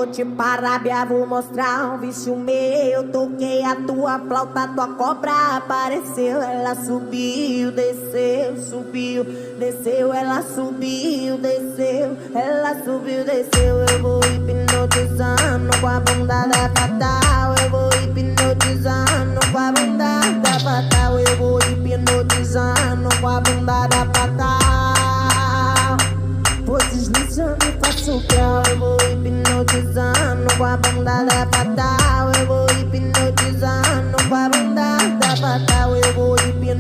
Vou te parar, vou mostrar um vício meu. Toquei a tua flauta, tua cobra apareceu. Ela subiu, desceu, subiu, desceu. Ela subiu, desceu, ela subiu, desceu. Eu vou hipnotizando com a bunda da fatal. Eu vou hipnotizando com a bunda da fatal. Eu vou hipnotizando com a bunda da fatal. Vou deslizando e faço grau. Eu vou hipnotizando com a bunda da fatal. Eu vou hipnotizando com a bunda da fatal. Eu vou hipnotizando.